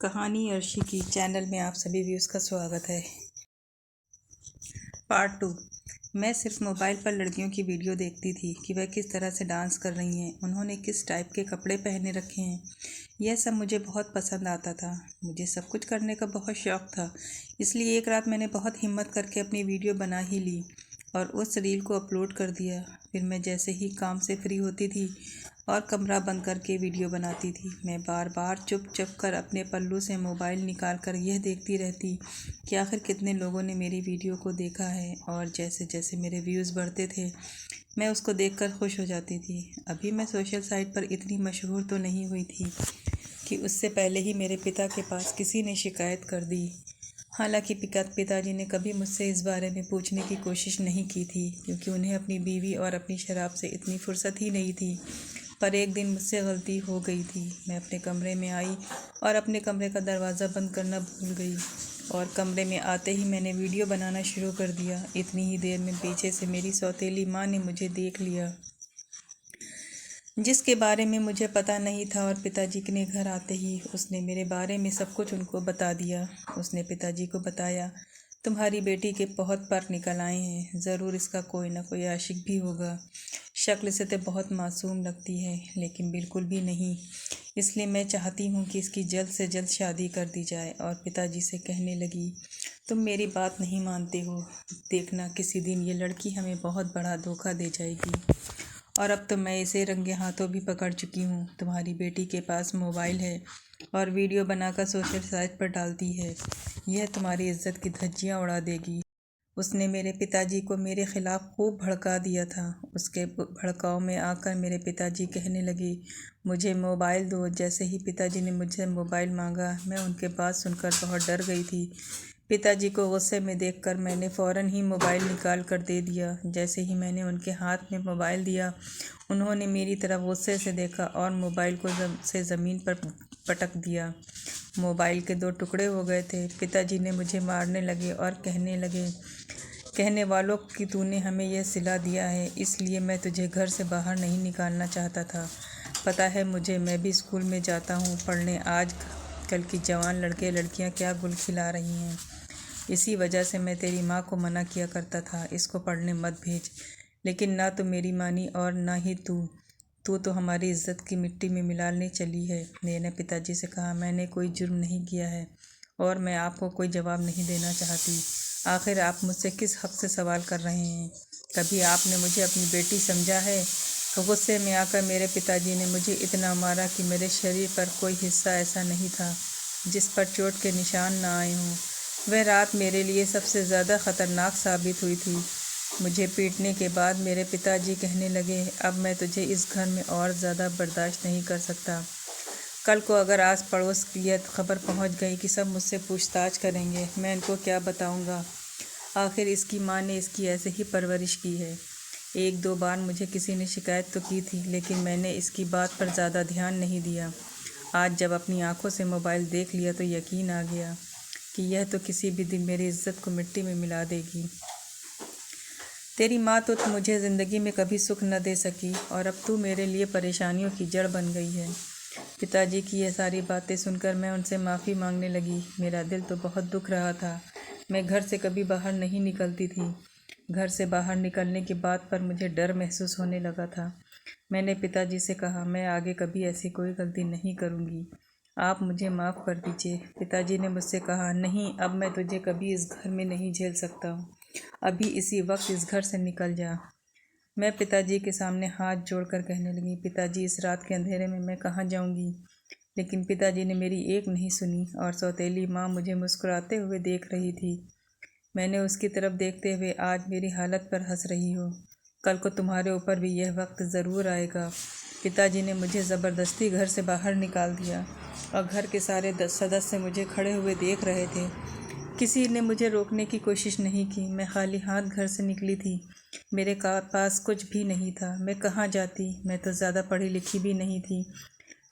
कहानी अर्शी की चैनल में आप सभी व्यूज़ का स्वागत है। पार्ट 2। मैं सिर्फ मोबाइल पर लड़कियों की वीडियो देखती थी कि वह किस तरह से डांस कर रही हैं, उन्होंने किस टाइप के कपड़े पहने रखे हैं। यह सब मुझे बहुत पसंद आता था। मुझे सब कुछ करने का बहुत शौक़ था। इसलिए एक रात मैंने बहुत हिम्मत करके अपनी वीडियो बना ही ली और उस रील को अपलोड कर दिया। फिर मैं जैसे ही काम से फ्री होती थी और कमरा बंद करके वीडियो बनाती थी, मैं बार बार चुप कर अपने पल्लू से मोबाइल निकाल कर यह देखती रहती कि आखिर कितने लोगों ने मेरी वीडियो को देखा है। और जैसे जैसे मेरे व्यूज़ बढ़ते थे मैं उसको देखकर खुश हो जाती थी। अभी मैं सोशल साइट पर इतनी मशहूर तो नहीं हुई थी कि उससे पहले ही मेरे पिता के पास किसी ने शिकायत कर दी। हालांकि पिताजी ने कभी मुझसे इस बारे में पूछने की कोशिश नहीं की थी, क्योंकि उन्हें अपनी बीवी और अपनी शराब से इतनी फुर्सत ही नहीं थी। पर एक दिन मुझसे गलती हो गई थी। मैं अपने कमरे में आई और अपने कमरे का दरवाज़ा बंद करना भूल गई और कमरे में आते ही मैंने वीडियो बनाना शुरू कर दिया। इतनी ही देर में पीछे से मेरी सौतेली माँ ने मुझे देख लिया, जिसके बारे में मुझे पता नहीं था। और पिताजी के घर आते ही उसने मेरे बारे में सब कुछ उनको बता दिया। उसने पिताजी को बताया, तुम्हारी बेटी के बहुत पर निकल आए हैं, ज़रूर इसका कोई ना कोई आशिक भी होगा। शक्ल से तो बहुत मासूम लगती है, लेकिन बिल्कुल भी नहीं। इसलिए मैं चाहती हूँ कि इसकी जल्द से जल्द शादी कर दी जाए। और पिताजी से कहने लगी, तुम मेरी बात नहीं मानते हो, देखना किसी दिन ये लड़की हमें बहुत बड़ा धोखा दे जाएगी। और अब तो मैं इसे रंगे हाथों भी पकड़ चुकी हूँ। तुम्हारी बेटी के पास मोबाइल है और वीडियो बनाकर सोशल साइट पर डालती है। यह तुम्हारी इज्जत की धज्जियाँ उड़ा देगी। उसने मेरे पिताजी को मेरे खिलाफ़ खूब भड़का दिया था। उसके भड़काव में आकर मेरे पिताजी कहने लगे, मुझे मोबाइल दो। जैसे ही पिताजी ने मुझे मोबाइल मांगा, मैं उनके बात सुनकर बहुत डर गई थी। पिताजी को गुस्से में देखकर मैंने फ़ौरन ही मोबाइल निकाल कर दे दिया। जैसे ही मैंने उनके हाथ में मोबाइल दिया, उन्होंने मेरी तरफ गुस्से से देखा और मोबाइल को ज़मीन पर पटक दिया। मोबाइल के 2 टुकड़े हो गए थे। पिताजी ने मुझे मारने लगे और कहने वालों कि तूने हमें यह सिला दिया है, इसलिए मैं तुझे घर से बाहर नहीं निकालना चाहता था। पता है मुझे, मैं भी स्कूल में जाता हूँ पढ़ने। आज कल की जवान लड़के लड़कियाँ क्या गुल खिला रही हैं। इसी वजह से मैं तेरी माँ को मना किया करता था, इसको पढ़ने मत भेज। लेकिन ना तो मेरी मानी और ना ही तू तो हमारी इज्जत की मिट्टी में मिलाने चली है। मैंने पिताजी से कहा, मैंने कोई जुर्म नहीं किया है और मैं आपको कोई जवाब नहीं देना चाहती। आखिर आप मुझसे किस हक़ से सवाल कर रहे हैं? कभी आपने मुझे अपनी बेटी समझा है? गुस्से में आकर मेरे पिताजी ने मुझे इतना मारा कि मेरे शरीर पर कोई हिस्सा ऐसा नहीं था जिस पर चोट के निशान ना आए हों। वह रात मेरे लिए सबसे ज़्यादा ख़तरनाक साबित हुई थी। मुझे पीटने के बाद मेरे पिताजी कहने लगे, अब मैं तुझे इस घर में और ज़्यादा बर्दाश्त नहीं कर सकता। कल को अगर आस पड़ोस की यह खबर पहुंच गई कि सब मुझसे पूछताछ करेंगे, मैं इनको क्या बताऊंगा? आखिर इसकी माँ ने इसकी ऐसे ही परवरिश की है। 1-2 बार मुझे किसी ने शिकायत तो की थी, लेकिन मैंने इसकी बात पर ज़्यादा ध्यान नहीं दिया। आज जब अपनी आंखों से मोबाइल देख लिया तो यकीन आ गया कि यह तो किसी भी दिन मेरी इज्जत को मिट्टी में मिला देगी। तेरी माँ तो मुझे ज़िंदगी में कभी सुख न दे सकी और अब तू मेरे लिए परेशानियों की जड़ बन गई है। पिताजी की यह सारी बातें सुनकर मैं उनसे माफ़ी मांगने लगी। मेरा दिल तो बहुत दुख रहा था। मैं घर से कभी बाहर नहीं निकलती थी। घर से बाहर निकलने की बात पर मुझे डर महसूस होने लगा था। मैंने पिताजी से कहा, मैं आगे कभी ऐसी कोई गलती नहीं करूँगी, आप मुझे माफ़ कर दीजिए। पिताजी ने मुझसे कहा, नहीं, अब मैं तुझे कभी इस घर में नहीं झेल सकता हूँ। अभी इसी वक्त इस घर से निकल जा। मैं पिताजी के सामने हाथ जोड़कर कहने लगी, पिताजी, इस रात के अंधेरे में मैं कहाँ जाऊँगी? लेकिन पिताजी ने मेरी एक नहीं सुनी और सौतेली माँ मुझे मुस्कुराते हुए देख रही थी। मैंने उसकी तरफ देखते हुए, आज मेरी हालत पर हंस रही हो, कल को तुम्हारे ऊपर भी यह वक्त ज़रूर आएगा। पिताजी ने मुझे ज़बरदस्ती घर से बाहर निकाल दिया और घर के सारे सदस्य मुझे खड़े हुए देख रहे थे। किसी ने मुझे रोकने की कोशिश नहीं की। मैं खाली हाथ घर से निकली थी। मेरे पास कुछ भी नहीं था। मैं कहाँ जाती? मैं तो ज़्यादा पढ़ी लिखी भी नहीं थी,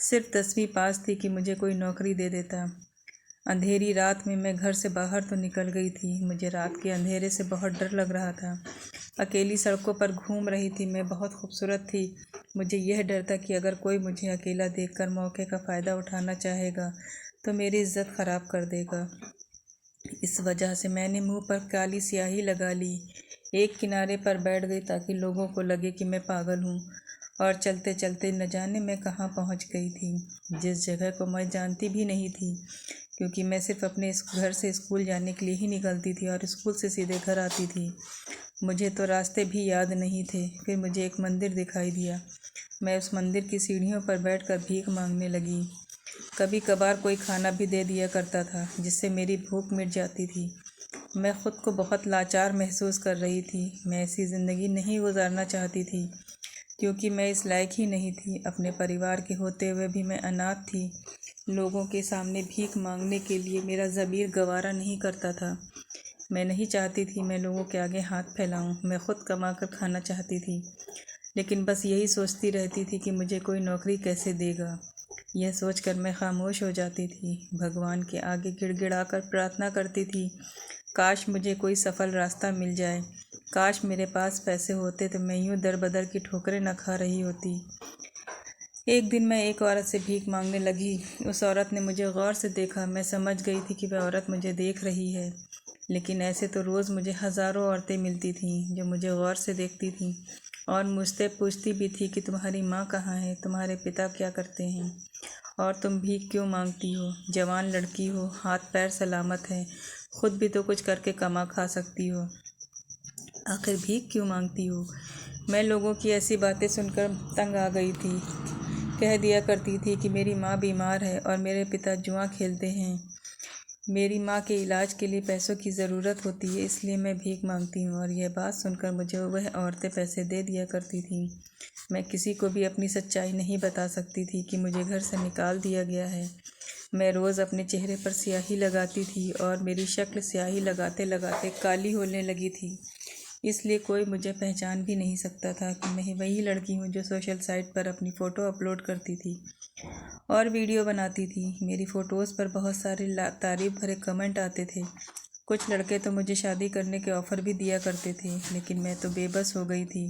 सिर्फ 10वीं पास थी कि मुझे कोई नौकरी दे देता। अंधेरी रात में मैं घर से बाहर तो निकल गई थी। मुझे रात के अंधेरे से बहुत डर लग रहा था। अकेली सड़कों पर घूम रही थी। मैं बहुत खूबसूरत थी। मुझे यह डर था कि अगर कोई मुझे अकेला देखकर मौके का फ़ायदा उठाना चाहेगा तो मेरी इज्जत ख़राब कर देगा। इस वजह से मैंने मुंह पर काली स्याही लगा ली, एक किनारे पर बैठ गई ताकि लोगों को लगे कि मैं पागल हूँ, और चलते चलते न जाने मैं कहाँ पहुँच गई थी, जिस जगह को मैं जानती भी नहीं थी, क्योंकि मैं सिर्फ अपने इस घर से स्कूल जाने के लिए ही निकलती थी और स्कूल से सीधे घर आती थी। मुझे तो रास्ते भी याद नहीं थे। फिर मुझे एक मंदिर दिखाई दिया। मैं उस मंदिर की सीढ़ियों पर बैठकर भीख मांगने लगी। कभी कभार कोई खाना भी दे दिया करता था, जिससे मेरी भूख मिट जाती थी। मैं खुद को बहुत लाचार महसूस कर रही थी। मैं ऐसी ज़िंदगी नहीं गुजारना चाहती थी, क्योंकि मैं इस लायक ही नहीं थी। अपने परिवार के होते हुए भी मैं अनाथ थी। लोगों के सामने भीख मांगने के लिए मेरा ज़मीर गवारा नहीं करता था। मैं नहीं चाहती थी मैं लोगों के आगे हाथ फैलाऊं। मैं खुद कमा कर खाना चाहती थी, लेकिन बस यही सोचती रहती थी कि मुझे कोई नौकरी कैसे देगा। यह सोचकर मैं खामोश हो जाती थी। भगवान के आगे गिड़गिड़ाकर प्रार्थना करती थी, काश मुझे कोई सफल रास्ता मिल जाए। काश मेरे पास पैसे होते तो मैं यूँ दर बदर की ठोकरें न खा रही होती। एक दिन मैं एक औरत से भीख मांगने लगी। उस औरत ने मुझे गौर से देखा। मैं समझ गई थी कि वह औरत मुझे देख रही है, लेकिन ऐसे तो रोज़ मुझे हज़ारों औरतें मिलती थीं जो मुझे गौर से देखती थीं और मुझसे पूछती भी थी कि तुम्हारी माँ कहाँ है, तुम्हारे पिता क्या करते हैं, और तुम भीख क्यों मांगती हो? जवान लड़की हो, हाथ पैर सलामत हैं, खुद भी तो कुछ करके कमा खा सकती हो, आखिर भीख क्यों मांगती हो? मैं लोगों की ऐसी बातें सुनकर तंग आ गई थी। कह दिया करती थी कि मेरी माँ बीमार है और मेरे पिता जुआ खेलते हैं। मेरी माँ के इलाज के लिए पैसों की ज़रूरत होती है, इसलिए मैं भीख मांगती हूँ। और यह बात सुनकर मुझे वह औरतें पैसे दे दिया करती थीं। मैं किसी को भी अपनी सच्चाई नहीं बता सकती थी कि मुझे घर से निकाल दिया गया है। मैं रोज़ अपने चेहरे पर स्याही लगाती थी और मेरी शक्ल स्याही लगाते लगाते काली होने लगी थी, इसलिए कोई मुझे पहचान भी नहीं सकता था कि मैं वही लड़की हूँ जो सोशल साइट पर अपनी फ़ोटो अपलोड करती थी और वीडियो बनाती थी। मेरी फ़ोटोज़ पर बहुत सारे तारीफ़ भरे कमेंट आते थे। कुछ लड़के तो मुझे शादी करने के ऑफ़र भी दिया करते थे, लेकिन मैं तो बेबस हो गई थी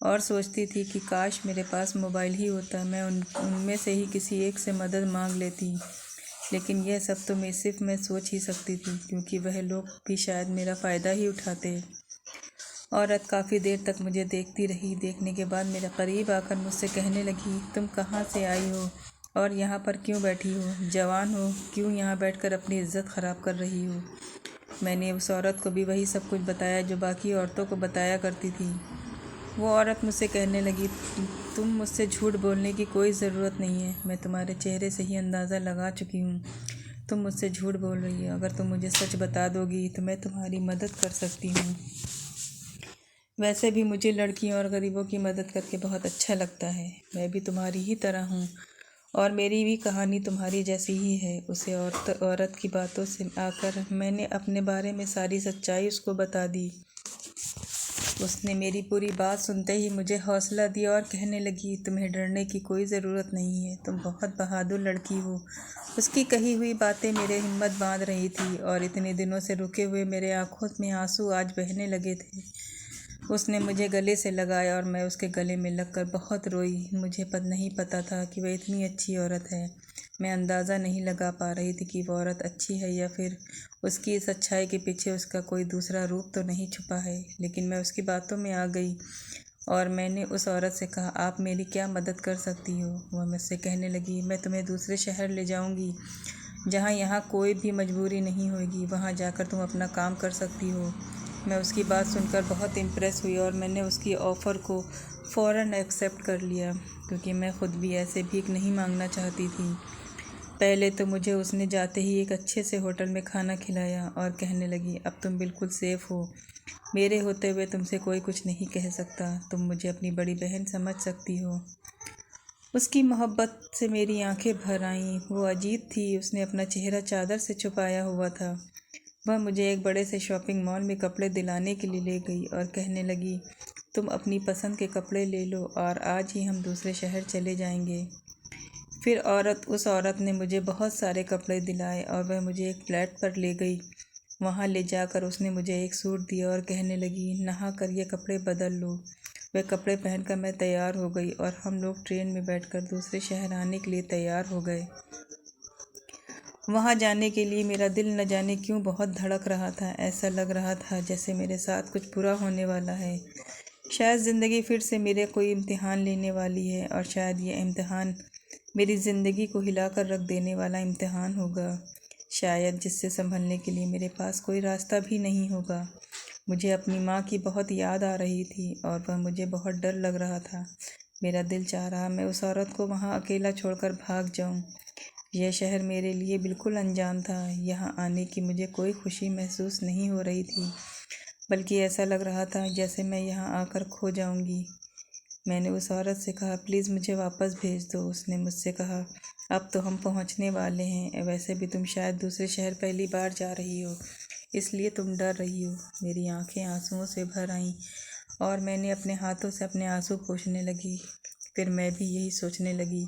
और सोचती थी कि काश मेरे पास मोबाइल ही होता, मैं उनमें से ही किसी एक से मदद मांग लेती। लेकिन यह सब तो सिर्फ मैं सोच ही सकती थी, क्योंकि वह लोग भी शायद मेरा फ़ायदा ही उठाते। औरत काफ़ी देर तक मुझे देखती रही। देखने के बाद मेरे करीब आकर मुझसे कहने लगी, तुम कहाँ से आई हो और यहाँ पर क्यों बैठी हो? जवान हो, क्यों यहाँ बैठकर अपनी इज्जत ख़राब कर रही हो? मैंने उस औरत को भी वही सब कुछ बताया जो बाकी औरतों को बताया करती थी। वो औरत मुझसे कहने लगी, तुम मुझसे झूठ बोलने की कोई ज़रूरत नहीं है। मैं तुम्हारे चेहरे से ही अंदाज़ा लगा चुकी हूँ, तुम मुझसे झूठ बोल रही हो। अगर तुम मुझे सच बता दोगी तो मैं तुम्हारी मदद कर सकती हूँ। वैसे भी मुझे लड़कियों और गरीबों की मदद करके बहुत अच्छा लगता है। मैं भी तुम्हारी ही तरह हूँ और मेरी भी कहानी तुम्हारी जैसी ही है। उसे औरत की बातों से आकर मैंने अपने बारे में सारी सच्चाई उसको बता दी। उसने मेरी पूरी बात सुनते ही मुझे हौसला दिया और कहने लगी, तुम्हें डरने की कोई ज़रूरत नहीं है, तुम बहुत बहादुर लड़की हो। उसकी कही हुई बातें मेरे हिम्मत बांध रही थी और इतने दिनों से रुके हुए मेरे आंखों में आंसू आज बहने लगे थे। उसने मुझे गले से लगाया और मैं उसके गले में लगकर बहुत रोई। मुझे नहीं पता था कि वह इतनी अच्छी औरत है। मैं अंदाज़ा नहीं लगा पा रही थी कि वह औरत अच्छी है या फिर उसकी इस अच्छाई के पीछे उसका कोई दूसरा रूप तो नहीं छुपा है। लेकिन मैं उसकी बातों में आ गई और मैंने उस औरत से कहा, आप मेरी क्या मदद कर सकती हो? वह मुझसे कहने लगी, मैं तुम्हें दूसरे शहर ले जाऊंगी जहाँ यहाँ कोई भी मजबूरी नहीं होगी। वहाँ जाकर तुम अपना काम कर सकती हो। मैं उसकी बात सुनकर बहुत इम्प्रेस हुई और मैंने उसकी ऑफ़र को फ़ौरन एक्सेप्ट कर लिया, क्योंकि मैं ख़ुद भी ऐसे भीख नहीं मांगना चाहती थी। पहले तो मुझे उसने जाते ही एक अच्छे से होटल में खाना खिलाया और कहने लगी, अब तुम बिल्कुल सेफ़ हो। मेरे होते हुए तुमसे कोई कुछ नहीं कह सकता। तुम मुझे अपनी बड़ी बहन समझ सकती हो। उसकी मोहब्बत से मेरी आंखें भर आईं। वो अजीब थी। उसने अपना चेहरा चादर से छुपाया हुआ था। वह मुझे एक बड़े से शॉपिंग मॉल में कपड़े दिलाने के लिए ले गई और कहने लगी, तुम अपनी पसंद के कपड़े ले लो और आज ही हम दूसरे शहर चले जाएंगे। फिर उस औरत ने मुझे बहुत सारे कपड़े दिलाए और वह मुझे एक फ्लैट पर ले गई। वहाँ ले जाकर उसने मुझे एक सूट दिया और कहने लगी, नहा कर ये कपड़े बदल लो। वे कपड़े पहनकर मैं तैयार हो गई और हम लोग ट्रेन में बैठकर दूसरे शहर आने के लिए तैयार हो गए। वहाँ जाने के लिए मेरा दिल न जाने क्यों बहुत धड़क रहा था। ऐसा लग रहा था जैसे मेरे साथ कुछ बुरा होने वाला है। शायद ज़िंदगी फिर से मेरे कोई इम्तिहान लेने वाली है, और शायद ये इम्तिहान मेरी ज़िंदगी को हिलाकर रख देने वाला इम्तिहान होगा। शायद जिससे संभलने के लिए मेरे पास कोई रास्ता भी नहीं होगा। मुझे अपनी माँ की बहुत याद आ रही थी और वह मुझे बहुत डर लग रहा था। मेरा दिल चाह रहा मैं उस औरत को वहाँ अकेला छोड़कर भाग जाऊँ। यह शहर मेरे लिए बिल्कुल अनजान था। यहाँ आने की मुझे कोई खुशी महसूस नहीं हो रही थी, बल्कि ऐसा लग रहा था जैसे मैं यहाँ आकर खो जाऊँगी। मैंने उस औरत से कहा, प्लीज़ मुझे वापस भेज दो। उसने मुझसे कहा, अब तो हम पहुँचने वाले हैं। वैसे भी तुम शायद दूसरे शहर पहली बार जा रही हो, इसलिए तुम डर रही हो। मेरी आंखें आंसुओं से भर आईं और मैंने अपने हाथों से अपने आंसू पोंछने लगी। फिर मैं भी यही सोचने लगी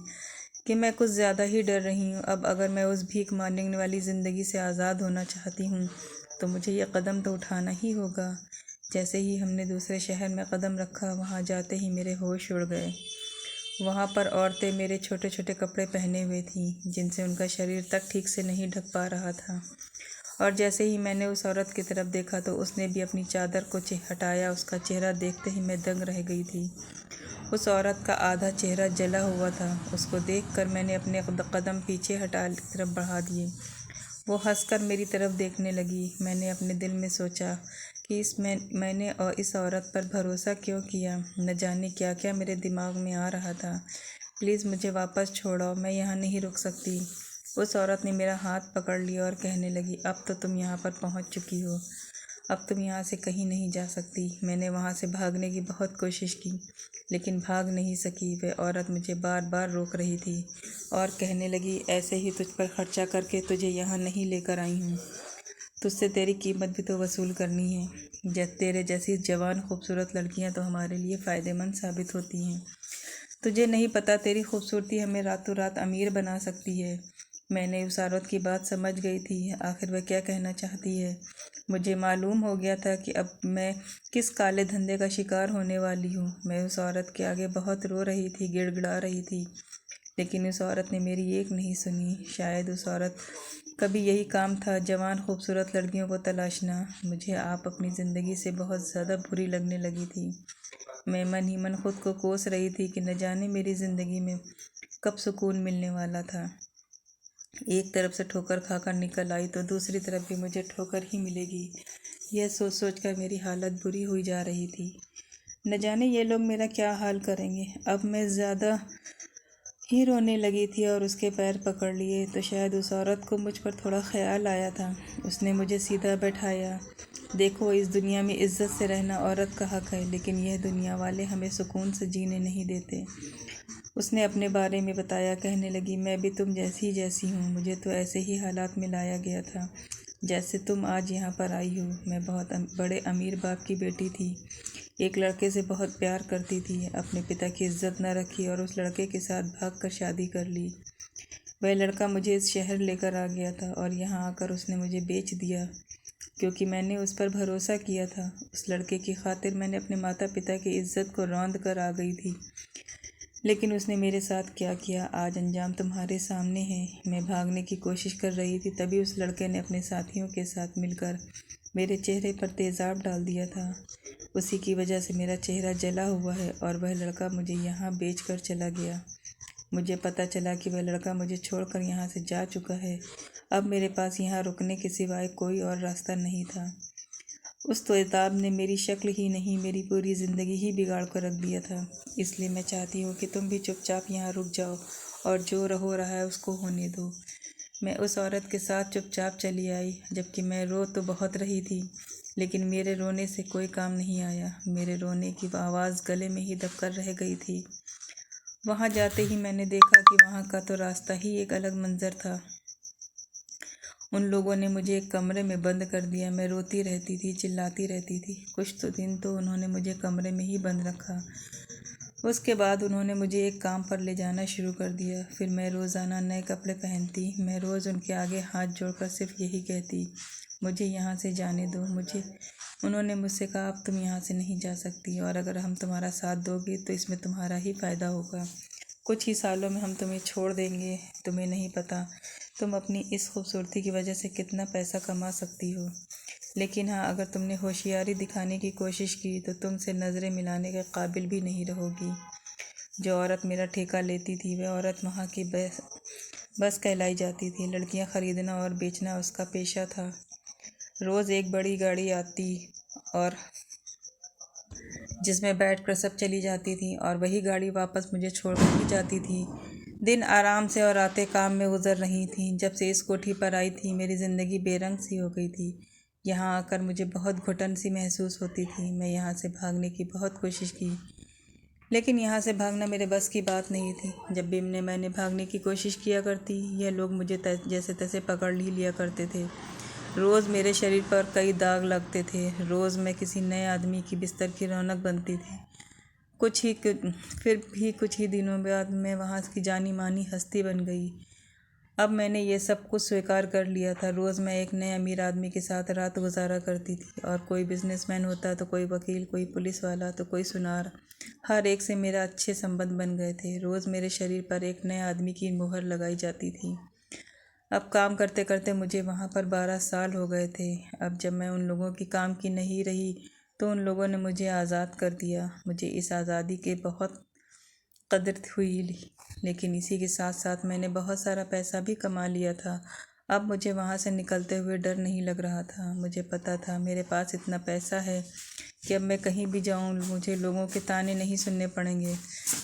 कि मैं कुछ ज़्यादा ही डर रही हूँ। अब अगर मैं उस भीख मांगने वाली ज़िंदगी से आज़ाद होना चाहती हूँ तो मुझे यह कदम तो उठाना ही होगा। जैसे ही हमने दूसरे शहर में कदम रखा, वहाँ जाते ही मेरे होश उड़ गए। वहाँ पर औरतें मेरे छोटे छोटे कपड़े पहने हुए थीं, जिनसे उनका शरीर तक ठीक से नहीं ढक पा रहा था। और जैसे ही मैंने उस औरत की तरफ देखा तो उसने भी अपनी चादर को हटाया। उसका चेहरा देखते ही मैं दंग रह गई थी। उस औरत का आधा चेहरा जला हुआ था। उसको देखकर मैंने अपने कदम पीछे हटा की तरफ बढ़ा दिए। वो हंसकर मेरी तरफ देखने लगी। मैंने अपने दिल में सोचा कि मैंने और इस औरत पर भरोसा क्यों किया। न जाने क्या क्या मेरे दिमाग में आ रहा था। प्लीज़ मुझे वापस छोड़ो, मैं यहाँ नहीं रुक सकती। उस औरत ने मेरा हाथ पकड़ लिया और कहने लगी, अब तो तुम यहाँ पर पहुँच चुकी हो। अब तुम यहाँ से कहीं नहीं जा सकती। मैंने वहाँ से भागने की बहुत कोशिश की, लेकिन भाग नहीं सकी। वह औरत मुझे बार बार रोक रही थी और कहने लगी, ऐसे ही तुझ पर खर्चा करके तुझे यहाँ नहीं लेकर आई हूँ। तुझसे तेरी कीमत भी तो वसूल करनी है। तेरे जैसी जवान खूबसूरत लड़कियाँ तो हमारे लिए फ़ायदेमंद साबित होती हैं। तुझे नहीं पता, तेरी खूबसूरती हमें रातों रात अमीर बना सकती है। मैंने उस औरत की बात समझ गई थी। आखिर वह क्या कहना चाहती है। मुझे मालूम हो गया था कि अब मैं किस काले धंधे का शिकार होने वाली हूँ। मैं उस औरत के आगे बहुत रो रही थी, गिड़गिड़ा रही थी, लेकिन उस औरत ने मेरी एक नहीं सुनी। शायद उस औरत का भी यही काम था, जवान खूबसूरत लड़कियों को तलाशना। मुझे आप अपनी ज़िंदगी से बहुत ज़्यादा बुरी लगने लगी थी। मैं मन ही मन खुद को कोस रही थी कि न जाने मेरी ज़िंदगी में कब सुकून मिलने वाला था। एक तरफ से ठोकर खाकर निकल आई तो दूसरी तरफ भी मुझे ठोकर ही मिलेगी। यह सोच सोच कर मेरी हालत बुरी हुई जा रही थी। न जाने ये लोग मेरा क्या हाल करेंगे। अब मैं ज़्यादा ही रोने लगी थी और उसके पैर पकड़ लिए तो शायद उस औरत को मुझ पर थोड़ा ख्याल आया था। उसने मुझे सीधा बैठाया। देखो, इस दुनिया में इज्जत से रहना औरत का हक है, लेकिन यह दुनिया वाले हमें सुकून से जीने नहीं देते। उसने अपने बारे में बताया। कहने लगी, मैं भी तुम जैसी हूँ। मुझे तो ऐसे ही हालात में लाया गया था जैसे तुम आज यहाँ पर आई हो। मैं बहुत बड़े अमीर बाप की बेटी थी। एक लड़के से बहुत प्यार करती थी। अपने पिता की इज्जत न रखी और उस लड़के के साथ भागकर शादी कर ली। वह लड़का मुझे इस शहर लेकर आ गया था और यहाँ आकर उसने मुझे बेच दिया, क्योंकि मैंने उस पर भरोसा किया था। उस लड़के की खातिर मैंने अपने माता पिता की इज्जत को रौंद कर आ गई थी, लेकिन उसने मेरे साथ क्या किया आज अंजाम तुम्हारे सामने है। मैं भागने की कोशिश कर रही थी, तभी उस लड़के ने अपने साथियों के साथ मिलकर मेरे चेहरे पर तेज़ाब डाल दिया था। उसी की वजह से मेरा चेहरा जला हुआ है और वह लड़का मुझे यहाँ बेचकर चला गया। मुझे पता चला कि वह लड़का मुझे छोड़कर यहाँ से जा चुका है। अब मेरे पास यहाँ रुकने के सिवाय कोई और रास्ता नहीं था। उस तेज़ाब ने मेरी शक्ल ही नहीं, मेरी पूरी ज़िंदगी ही बिगाड़ कर रख दिया था। इसलिए मैं चाहती हूँ कि तुम भी चुपचाप यहाँ रुक जाओ और जो हो रहा है उसको होने दो। मैं उस औरत के साथ चुपचाप चली आई, जबकि मैं रो तो बहुत रही थी, लेकिन मेरे रोने से कोई काम नहीं आया। मेरे रोने की आवाज़ गले में ही दबकर रह गई थी। वहाँ जाते ही मैंने देखा कि वहाँ का तो रास्ता ही एक अलग मंजर था। उन लोगों ने मुझे एक कमरे में बंद कर दिया। मैं रोती रहती थी, चिल्लाती रहती थी। कुछ तो दिन तो उन्होंने मुझे कमरे में ही बंद रखा। उसके बाद उन्होंने मुझे एक काम पर ले जाना शुरू कर दिया। फिर मैं रोज़ाना नए कपड़े पहनती। मैं रोज़ उनके आगे हाथ जोड़कर सिर्फ यही कहती, मुझे यहाँ से जाने दो। उन्होंने मुझसे कहा, अब तुम यहाँ से नहीं जा सकती, और अगर हम तुम्हारा साथ दोगे तो इसमें तुम्हारा ही फ़ायदा होगा। कुछ ही सालों में हम तुम्हें छोड़ देंगे। तुम्हें नहीं पता, तुम अपनी इस खूबसूरती की वजह से कितना पैसा कमा सकती हो, लेकिन हाँ, अगर तुमने होशियारी दिखाने की कोशिश की तो तुमसे नज़रें मिलाने के काबिल भी नहीं रहोगी। जो औरत मेरा ठेका लेती थी वह औरत वहाँ की बस कहलाई जाती थी। लड़कियाँ ख़रीदना और बेचना उसका पेशा था। रोज़ एक बड़ी गाड़ी आती और जिसमें बैठकर सब चली जाती थी और वही गाड़ी वापस मुझे छोड़कर भी जाती थी। दिन आराम से और रातें काम में गुजर रही थीं। जब से इस कोठी पर आई थी मेरी ज़िंदगी बेरंग सी हो गई थी। यहाँ आकर मुझे बहुत घुटन सी महसूस होती थी। मैं यहाँ से भागने की बहुत कोशिश की, लेकिन यहाँ से भागना मेरे बस की बात नहीं थी। जब भी मैंने भागने की कोशिश किया करती, यह लोग मुझे जैसे तैसे पकड़ ही लिया करते थे। रोज़ मेरे शरीर पर कई दाग लगते थे। रोज़ मैं किसी नए आदमी की बिस्तर की रौनक बनती थी। फिर भी कुछ ही दिनों बाद मैं वहाँ की जानी मानी हस्ती बन गई। अब मैंने ये सब कुछ स्वीकार कर लिया था। रोज़ मैं एक नए अमीर आदमी के साथ रात गुजारा करती थी, और कोई बिजनेसमैन होता तो कोई वकील, कोई पुलिस वाला तो कोई सुनार। हर एक से मेरा अच्छे संबंध बन गए थे। रोज़ मेरे शरीर पर एक नए आदमी की मुहर लगाई जाती थी। अब काम करते करते मुझे वहाँ पर 12 साल हो गए थे। अब जब मैं उन लोगों की काम की नहीं रही तो उन लोगों ने मुझे आज़ाद कर दिया। मुझे इस आज़ादी के बहुत कदर हुई, लेकिन इसी के साथ साथ मैंने बहुत सारा पैसा भी कमा लिया था। अब मुझे वहाँ से निकलते हुए डर नहीं लग रहा था। मुझे पता था मेरे पास इतना पैसा है कि अब मैं कहीं भी जाऊँ मुझे लोगों के ताने नहीं सुनने पड़ेंगे।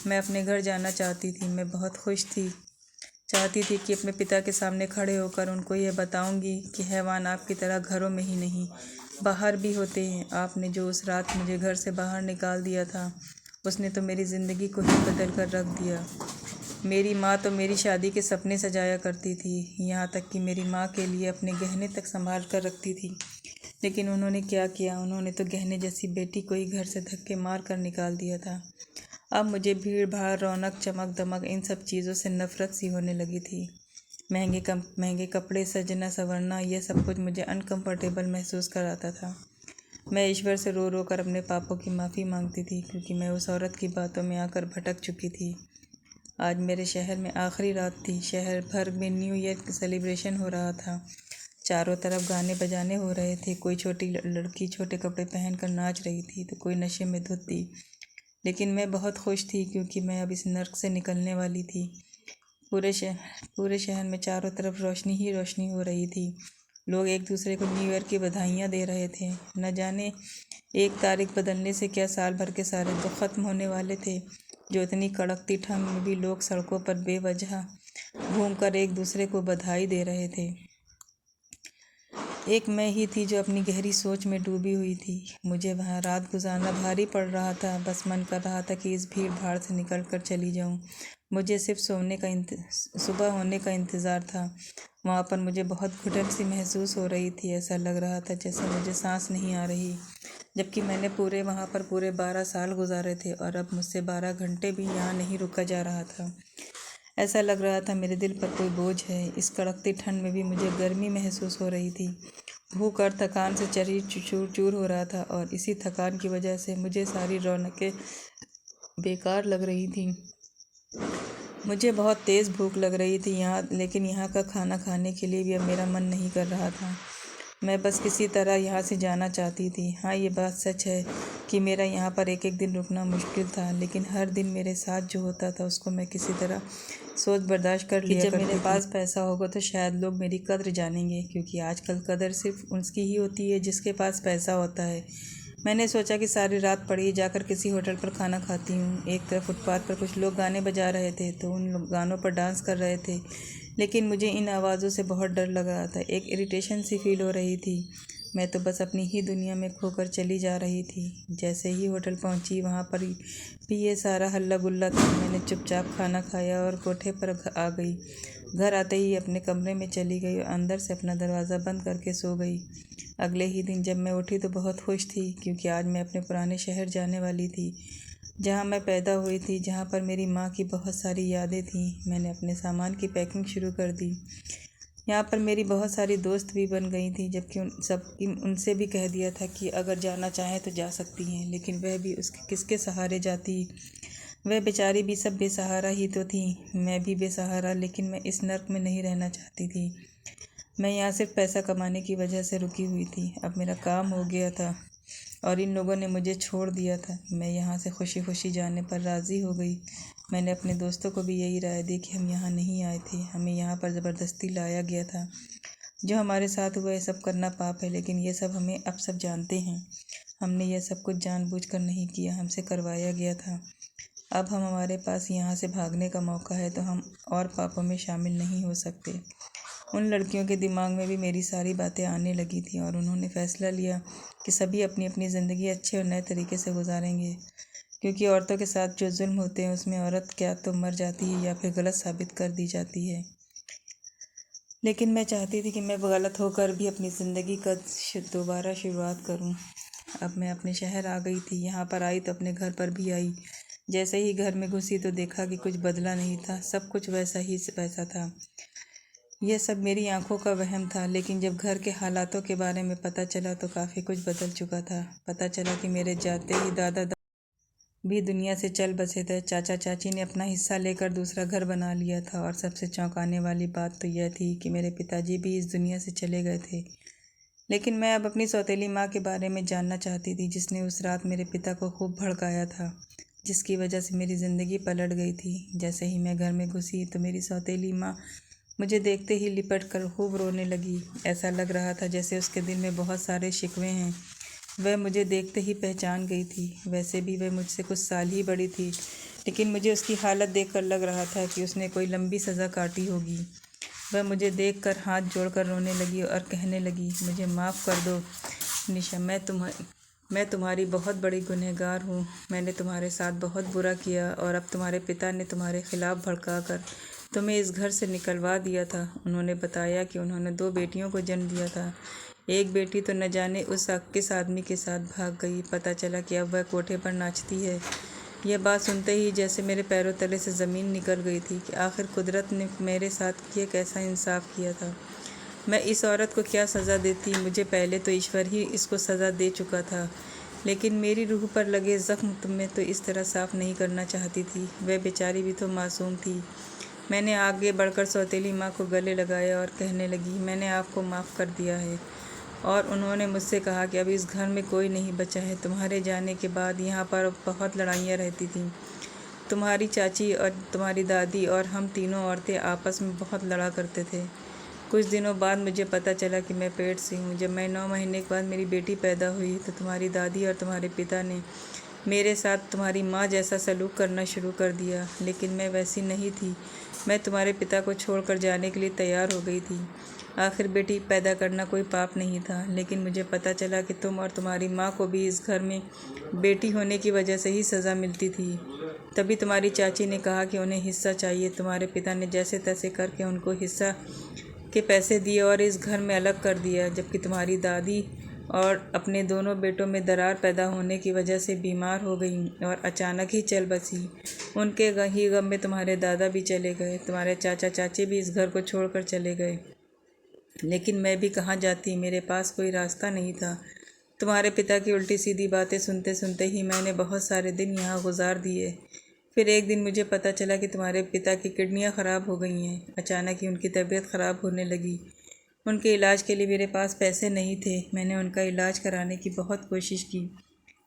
मैं अपने घर जाना चाहती थी। मैं बहुत खुश थी। चाहती थी कि अपने पिता के सामने खड़े होकर उनको यह बताऊंगी कि हैवान आपकी तरह घरों में ही नहीं, बाहर भी होते हैं। आपने जो उस रात मुझे घर से बाहर निकाल दिया था, उसने तो मेरी ज़िंदगी को ही बदल कर रख दिया। मेरी माँ तो मेरी शादी के सपने सजाया करती थी, यहाँ तक कि मेरी माँ के लिए अपने गहने तक संभाल कर रखती थी। लेकिन उन्होंने क्या किया? उन्होंने तो गहने जैसी बेटी को ही घर से धक्के मार कर निकाल दिया था। अब मुझे भीड़ भाड़, रौनक, चमक दमक, इन सब चीज़ों से नफ़रत सी होने लगी थी। महंगे कपड़े, सजना संवरना, यह सब कुछ मुझे अनकंफर्टेबल महसूस कराता था। मैं ईश्वर से रो रो कर अपने पापों की माफ़ी मांगती थी, क्योंकि मैं उस औरत की बातों में आकर भटक चुकी थी। आज मेरे शहर में आखिरी रात थी। शहर भर में न्यू ईयर सेलिब्रेशन हो रहा था। चारों तरफ गाने बजाने हो रहे थे। कोई छोटी लड़की छोटे कपड़े पहनकर नाच रही थी तो कोई नशे में धुत थी। लेकिन मैं बहुत खुश थी, क्योंकि मैं अब इस नर्क से निकलने वाली थी। पूरे शहर में चारों तरफ रोशनी ही रोशनी हो रही थी। लोग एक दूसरे को न्यू ईयर की बधाइयाँ दे रहे थे। न जाने एक तारीख बदलने से क्या साल भर के सारे दुख खत्म होने वाले थे। जो इतनी कड़कती ठंड में भी लोग सड़कों पर बेवजह घूमकर एक दूसरे को बधाई दे रहे थे। एक मैं ही थी जो अपनी गहरी सोच में डूबी हुई थी। मुझे वहाँ रात गुजारना भारी पड़ रहा था। बस मन कर रहा था कि इस भीड़ भाड़ से निकल कर चली जाऊँ। मुझे सिर्फ सुबह होने का इंतज़ार था। वहाँ पर मुझे बहुत घुटन सी महसूस हो रही थी। ऐसा लग रहा था जैसे मुझे सांस नहीं आ रही, जबकि मैंने वहाँ पर पूरे 12 साल गुजारे थे, और अब मुझसे 12 घंटे भी यहाँ नहीं रुका जा रहा था। ऐसा लग रहा था मेरे दिल पर कोई बोझ है। इस कड़कती ठंड में भी मुझे गर्मी महसूस हो रही थी। भूख और थकान से शरीर चूर चूर हो रहा था, और इसी थकान की वजह से मुझे सारी रौनकें बेकार लग रही थी। मुझे बहुत तेज़ भूख लग रही थी लेकिन यहाँ का खाना खाने के लिए भी अब मेरा मन नहीं कर रहा था। मैं बस किसी तरह यहाँ से जाना चाहती थी। हाँ, ये बात सच है कि मेरा यहाँ पर एक एक दिन रुकना मुश्किल था, लेकिन हर दिन मेरे साथ जो होता था उसको मैं किसी तरह सोच बर्दाश्त कर लिया करती थी। जब मेरे पास पैसा होगा तो शायद लोग मेरी कद्र जानेंगे, क्योंकि आजकल कद्र सिर्फ उसकी ही होती है जिसके पास पैसा होता है। मैंने सोचा कि सारी रात पड़ी जाकर किसी होटल पर खाना खाती हूँ। एक तरफ फुटपाथ पर कुछ लोग गाने बजा रहे थे तो उन गानों पर डांस कर रहे थे, लेकिन मुझे इन आवाज़ों से बहुत डर लग रहा था। एक इरिटेशन सी फील हो रही थी। मैं तो बस अपनी ही दुनिया में खोकर चली जा रही थी। जैसे ही होटल पहुंची, वहां पर भी ये सारा हल्ला गुल्ला था। मैंने चुपचाप खाना खाया और कोठे पर आ गई। घर आते ही अपने कमरे में चली गई और अंदर से अपना दरवाज़ा बंद करके सो गई। अगले ही दिन जब मैं उठी तो बहुत खुश थी, क्योंकि आज मैं अपने पुराने शहर जाने वाली थी, जहाँ मैं पैदा हुई थी, जहाँ पर मेरी माँ की बहुत सारी यादें थीं। मैंने अपने सामान की पैकिंग शुरू कर दी। यहाँ पर मेरी बहुत सारी दोस्त भी बन गई थी, जबकि उनसे भी कह दिया था कि अगर जाना चाहें तो जा सकती हैं, लेकिन वह भी उसके किसके सहारे जाती। वह बेचारी भी सब बेसहारा ही तो थी, मैं भी बेसहारा, लेकिन मैं इस नर्क में नहीं रहना चाहती थी। मैं यहाँ सिर्फ पैसा कमाने की वजह से रुकी हुई थी। अब मेरा काम हो गया था और इन लोगों ने मुझे छोड़ दिया था। मैं यहाँ से खुशी खुशी जाने पर राज़ी हो गई। मैंने अपने दोस्तों को भी यही राय दी कि हम यहाँ नहीं आए थे, हमें यहाँ पर ज़बरदस्ती लाया गया था। जो हमारे साथ हुआ ये सब करना पाप है, लेकिन ये सब हमें अब सब जानते हैं। हमने यह सब कुछ जानबूझकर नहीं किया, हमसे करवाया गया था। अब हमारे पास यहाँ से भागने का मौका है, तो हम और पापों में शामिल नहीं हो सकते। उन लड़कियों के दिमाग में भी मेरी सारी बातें आने लगी थी और उन्होंने फ़ैसला लिया कि सभी अपनी अपनी ज़िंदगी अच्छे और नए तरीके से गुजारेंगे, क्योंकि औरतों के साथ जो जुल्म होते हैं उसमें औरत क्या तो मर जाती है या फिर गलत साबित कर दी जाती है। लेकिन मैं चाहती थी कि मैं गलत होकर भी अपनी ज़िंदगी का दोबारा शुरुआत करूं। अब मैं अपने शहर आ गई थी। यहाँ पर आई तो अपने घर पर भी आई। जैसे ही घर में घुसी तो देखा कि कुछ बदला नहीं था, सब कुछ वैसा ही वैसा था। यह सब मेरी आंखों का वहम था, लेकिन जब घर के हालातों के बारे में पता चला तो काफ़ी कुछ बदल चुका था। पता चला कि मेरे जाते ही दादा भी दुनिया से चल बसे थे। चाचा चाची ने अपना हिस्सा लेकर दूसरा घर बना लिया था और सबसे चौंकाने वाली बात तो यह थी कि मेरे पिताजी भी इस दुनिया से चले गए थे। लेकिन मैं अब अपनी सौतेली माँ के बारे में जानना चाहती थी, जिसने उस रात मेरे पिता को खूब भड़काया था, जिसकी वजह से मेरी ज़िंदगी पलट गई थी। जैसे ही मैं घर में घुसी तो मेरी सौतेली माँ मुझे देखते ही लिपट कर खूब रोने लगी। ऐसा लग रहा था जैसे उसके दिल में बहुत सारे शिकवे हैं। वह मुझे देखते ही पहचान गई थी। वैसे भी वह मुझसे कुछ साल ही बड़ी थी, लेकिन मुझे उसकी हालत देखकर लग रहा था कि उसने कोई लंबी सज़ा काटी होगी। वह मुझे देखकर हाथ जोड़कर रोने लगी और कहने लगी, मुझे माफ़ कर दो निशा, मैं तुम्हारी बहुत बड़ी गुनहगार हूँ। मैंने तुम्हारे साथ बहुत बुरा किया और अब तुम्हारे पिता ने तुम्हारे खिलाफ़ भड़का कर तुम्हें इस घर से निकलवा दिया था। उन्होंने बताया कि उन्होंने 2 बेटियों को जन्म दिया था। एक बेटी तो न जाने उस किस आदमी के साथ भाग गई। पता चला कि अब वह कोठे पर नाचती है। यह बात सुनते ही जैसे मेरे पैरों तले से ज़मीन निकल गई थी कि आखिर कुदरत ने मेरे साथ ये कैसा इंसाफ किया था। मैं इस औरत को क्या सज़ा देती। मुझे पहले तो ईश्वर ही इसको सज़ा दे चुका था, लेकिन मेरी रूह पर लगे ज़ख्म मैं तो इस तरह साफ़ नहीं करना चाहती थी। वह बेचारी भी तो मासूम थी। मैंने आगे बढ़कर सौतेली माँ को गले लगाया और कहने लगी, मैंने आपको माफ़ कर दिया है। और उन्होंने मुझसे कहा कि अब इस घर में कोई नहीं बचा है। तुम्हारे जाने के बाद यहाँ पर बहुत लड़ाइयाँ रहती थीं। तुम्हारी चाची और तुम्हारी दादी और हम तीनों औरतें आपस में बहुत लड़ा करते थे। कुछ दिनों बाद मुझे पता चला कि मैं पेट से हूँ। जब मैं 9 महीने के बाद मेरी बेटी पैदा हुई तो तुम्हारी दादी और तुम्हारे पिता ने मेरे साथ तुम्हारी माँ जैसा सलूक करना शुरू कर दिया, लेकिन मैं वैसी नहीं थी। मैं तुम्हारे पिता को छोड़कर जाने के लिए तैयार हो गई थी। आखिर बेटी पैदा करना कोई पाप नहीं था, लेकिन मुझे पता चला कि तुम और तुम्हारी माँ को भी इस घर में बेटी होने की वजह से ही सज़ा मिलती थी। तभी तुम्हारी चाची ने कहा कि उन्हें हिस्सा चाहिए। तुम्हारे पिता ने जैसे तैसे करके उनको हिस्सा के पैसे दिए और इस घर में अलग कर दिया, जबकि तुम्हारी दादी और अपने दोनों बेटों में दरार पैदा होने की वजह से बीमार हो गई और अचानक ही चल बसी। उनके ही गम में तुम्हारे दादा भी चले गए। तुम्हारे चाचा चाची भी इस घर को छोड़कर चले गए, लेकिन मैं भी कहाँ जाती, मेरे पास कोई रास्ता नहीं था। तुम्हारे पिता की उल्टी सीधी बातें सुनते सुनते ही मैंने बहुत सारे दिन यहाँ गुजार दिए। फिर एक दिन मुझे पता चला कि तुम्हारे पिता की किडनियाँ ख़राब हो गई हैं। अचानक ही उनकी तबीयत ख़राब होने लगी। उनके इलाज के लिए मेरे पास पैसे नहीं थे। मैंने उनका इलाज कराने की बहुत कोशिश की,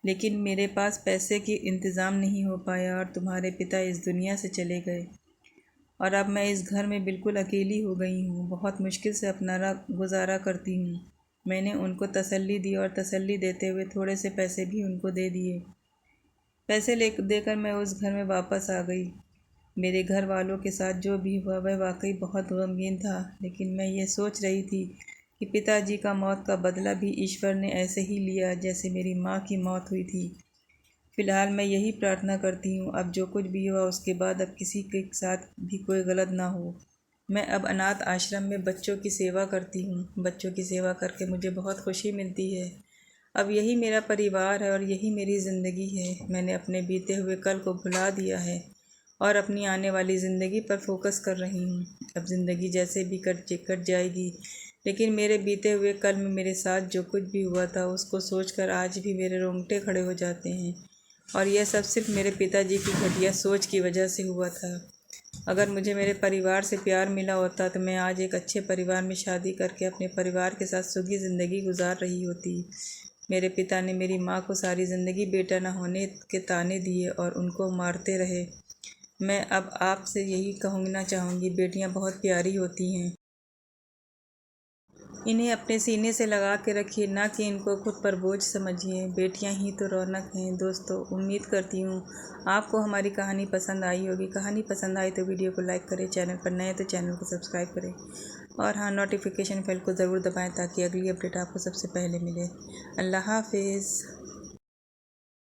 लेकिन मेरे पास पैसे की इंतज़ाम नहीं हो पाया और तुम्हारे पिता इस दुनिया से चले गए। और अब मैं इस घर में बिल्कुल अकेली हो गई हूँ। बहुत मुश्किल से अपना गुजारा करती हूँ। मैंने उनको तसल्ली दी और तसल्ली देते हुए थोड़े से पैसे भी उनको दे दिए। पैसे देकर मैं उस घर में वापस आ गई। मेरे घर वालों के साथ जो भी हुआ वह वाकई बहुत गमगीन था, लेकिन मैं ये सोच रही थी कि पिताजी का मौत का बदला भी ईश्वर ने ऐसे ही लिया जैसे मेरी माँ की मौत हुई थी। फ़िलहाल मैं यही प्रार्थना करती हूँ, अब जो कुछ भी हुआ उसके बाद अब किसी के साथ भी कोई गलत ना हो। मैं अब अनाथ आश्रम में बच्चों की सेवा करती हूँ। बच्चों की सेवा करके मुझे बहुत खुशी मिलती है। अब यही मेरा परिवार है और यही मेरी ज़िंदगी है। मैंने अपने बीते हुए कल को भुला दिया है और अपनी आने वाली ज़िंदगी पर फोकस कर रही हूँ। अब ज़िंदगी जैसे भी कट जाएगी, लेकिन मेरे बीते हुए कल में मेरे साथ जो कुछ भी हुआ था उसको सोचकर आज भी मेरे रोंगटे खड़े हो जाते हैं और यह सब सिर्फ मेरे पिताजी की घटिया सोच की वजह से हुआ था। अगर मुझे मेरे परिवार से प्यार मिला होता तो मैं आज एक अच्छे परिवार में शादी करके अपने परिवार के साथ सुखी ज़िंदगी गुजार रही होती। मेरे पिता ने मेरी माँ को सारी ज़िंदगी बेटा न होने के ताने दिए और उनको मारते रहे। मैं अब आपसे यही कहना चाहूँगी, बेटियाँ बहुत प्यारी होती हैं। इन्हें अपने सीने से लगा के रखिए, ना कि इनको खुद पर बोझ समझिए। बेटियां ही तो रौनक हैं। दोस्तों, उम्मीद करती हूँ आपको हमारी कहानी पसंद आई होगी। कहानी पसंद आई तो वीडियो को लाइक करें, चैनल पर नए तो चैनल को सब्सक्राइब करें और हाँ, नोटिफिकेशन बेल को ज़रूर दबाएं ताकि अगली अपडेट आपको सबसे पहले मिले। अल्लाह हाफिज़।